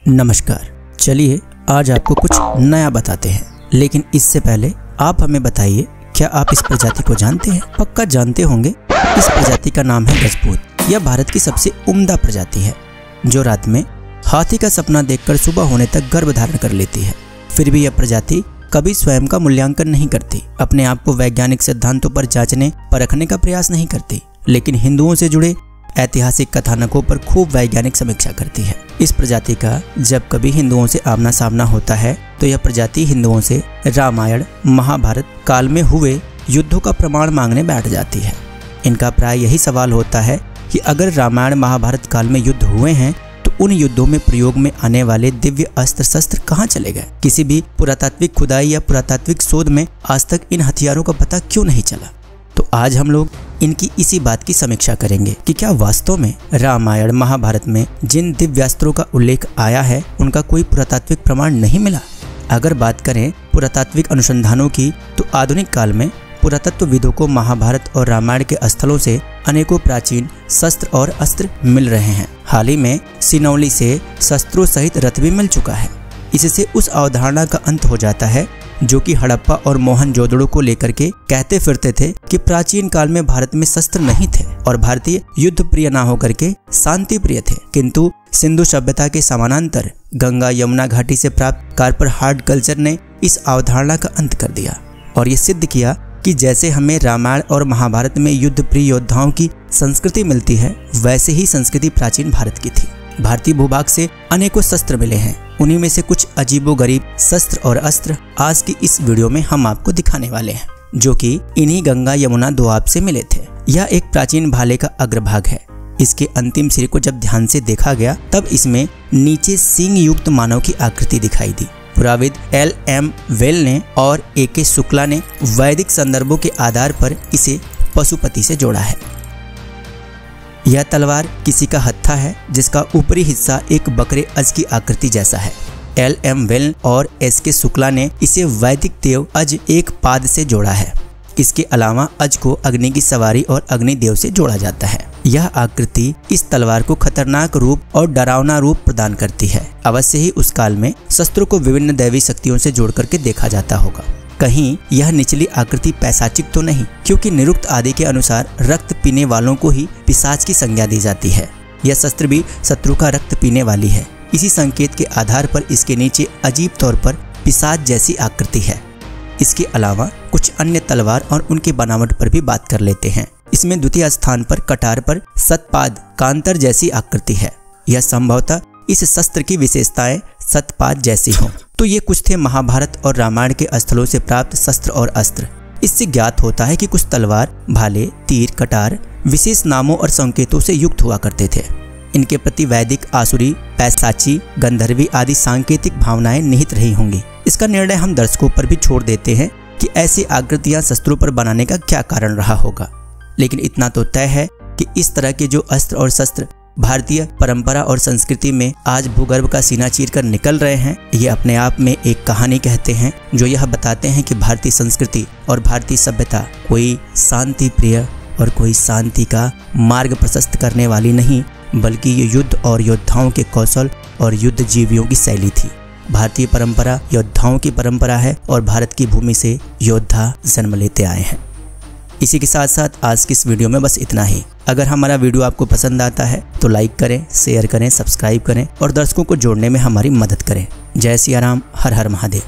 नमस्कार। चलिए आज आपको कुछ नया बताते हैं, लेकिन इससे पहले आप हमें बताइए, क्या आप इस प्रजाति को जानते हैं? पक्का जानते होंगे। इस प्रजाति का नाम है गजपूत। यह भारत की सबसे उम्दा प्रजाति है, जो रात में हाथी का सपना देखकर सुबह होने तक गर्भ धारण कर लेती है। फिर भी यह प्रजाति कभी स्वयं का मूल्यांकन नहीं करती, अपने आप को वैज्ञानिक सिद्धांतों पर जांचने परखने का प्रयास नहीं करती, लेकिन हिंदुओं से जुड़े ऐतिहासिक कथानकों पर खूब वैज्ञानिक समीक्षा करती है। इस प्रजाति का जब कभी हिंदुओं से आमना सामना होता है तो यह प्रजाति हिंदुओं से रामायण महाभारत काल में हुए युद्धों का प्रमाण मांगने बैठ जाती है। इनका प्राय यही सवाल होता है कि अगर रामायण महाभारत काल में युद्ध हुए हैं तो उन युद्धों में प्रयोग में आने वाले दिव्य अस्त्र शस्त्र कहाँ चले गए? किसी भी पुरातात्विक खुदाई या पुरातात्विक शोध में आज तक इन हथियारों का पता क्यों नहीं चला? तो आज हम लोग इनकी इसी बात की समीक्षा करेंगे कि क्या वास्तव में रामायण महाभारत में जिन दिव्यास्त्रों का उल्लेख आया है उनका कोई पुरातात्विक प्रमाण नहीं मिला। अगर बात करें पुरातात्विक अनुसंधानों की, तो आधुनिक काल में पुरातत्वविदों को महाभारत और रामायण के स्थलों से अनेकों प्राचीन शस्त्र और अस्त्र मिल रहे हैं। हाल ही में सिनौली से शस्त्रों सहित रथ भी मिल चुका है। इससे उस अवधारणा का अंत हो जाता है जो कि हड़प्पा और मोहनजोदड़ो को लेकर के कहते फिरते थे कि प्राचीन काल में भारत में शस्त्र नहीं थे और भारतीय युद्ध प्रिय ना होकर के शांति प्रिय थे। किंतु सिंधु सभ्यता के समानांतर गंगा यमुना घाटी से प्राप्त कार्पर कल्चर ने इस अवधारणा का अंत कर दिया और ये सिद्ध किया कि जैसे हमें रामायण और महाभारत में युद्ध प्रिय योद्धाओं की संस्कृति मिलती है, वैसे ही संस्कृति प्राचीन भारत की थी। भारतीय भूभाग से अनेकों शस्त्र मिले हैं। उन्हीं में से कुछ अजीबोगरीब शस्त्र और अस्त्र आज की इस वीडियो में हम आपको दिखाने वाले हैं, जो कि इन्हीं गंगा यमुना दोआब से मिले थे। यह एक प्राचीन भाले का अग्रभाग है। इसके अंतिम सिरे को जब ध्यान से देखा गया तब इसमें नीचे सींग युक्त मानव की आकृति दिखाई दी। पुराविद L.M. वेल ने और A.K. शुक्ला ने वैदिक संदर्भों के आधार पर इसे पशुपति से जोड़ा है। यह तलवार किसी का हत्था है जिसका ऊपरी हिस्सा एक बकरे अज की आकृति जैसा है। L.M. वेल और S.K. शुक्ला ने इसे वैदिक देव अज एक पाद से जोड़ा है। इसके अलावा अज को अग्नि की सवारी और अग्निदेव से जोड़ा जाता है। यह आकृति इस तलवार को खतरनाक रूप और डरावना रूप प्रदान करती है। अवश्य ही उस काल में शस्त्रों को विभिन्न दैवी शक्तियों से जोड़ करके देखा जाता होगा। कहीं यह निचली आकृति पैशाचिक तो नहीं, क्योंकि निरुक्त आदि के अनुसार रक्त पीने वालों को ही पिशाच की संज्ञा दी जाती है। यह शस्त्र भी शत्रु का रक्त पीने वाली है। इसी संकेत के आधार पर इसके नीचे अजीब तौर पर पिशाच जैसी आकृति है। इसके अलावा कुछ अन्य तलवार और उनकी बनावट पर भी बात कर लेते हैं। इसमें द्वितीय स्थान पर कटार पर सतपाद कांतर जैसी आकृति है। यह संभवतः इस शस्त्र की विशेषताएं सतपाद जैसी हों। तो ये कुछ थे महाभारत और रामायण के स्थलों से प्राप्त शस्त्र और अस्त्र। इससे ज्ञात होता है कि कुछ तलवार, भाले, तीर, कटार विशेष नामों और संकेतों से युक्त हुआ करते थे। इनके प्रति वैदिक, आसुरी, पैशाची, गंधर्वी आदि सांकेतिक भावनाएं निहित रही होंगी। इसका निर्णय हम दर्शकों पर भी छोड़ देते हैं कि ऐसी आकृतियां शस्त्रों पर बनाने का क्या कारण रहा होगा। लेकिन इतना तो तय है कि इस तरह के जो अस्त्र और शस्त्र भारतीय परंपरा और संस्कृति में आज भूगर्भ का सीना चीर कर निकल रहे हैं, ये अपने आप में एक कहानी कहते हैं, जो यह बताते हैं कि भारतीय संस्कृति और भारतीय सभ्यता कोई शांति प्रिय और कोई शांति का मार्ग प्रशस्त करने वाली नहीं, बल्कि ये युद्ध और योद्धाओं के कौशल और युद्ध जीवियों की शैली थी। भारतीय परंपरा योद्धाओं की परंपरा है और भारत की भूमि से योद्धा जन्म लेते आए हैं। इसी के साथ साथ आज की इस वीडियो में बस इतना ही। अगर हमारा वीडियो आपको पसंद आता है तो लाइक करें, शेयर करें, सब्सक्राइब करें और दर्शकों को जोड़ने में हमारी मदद करें। जय सिया राम, हर हर महादेव।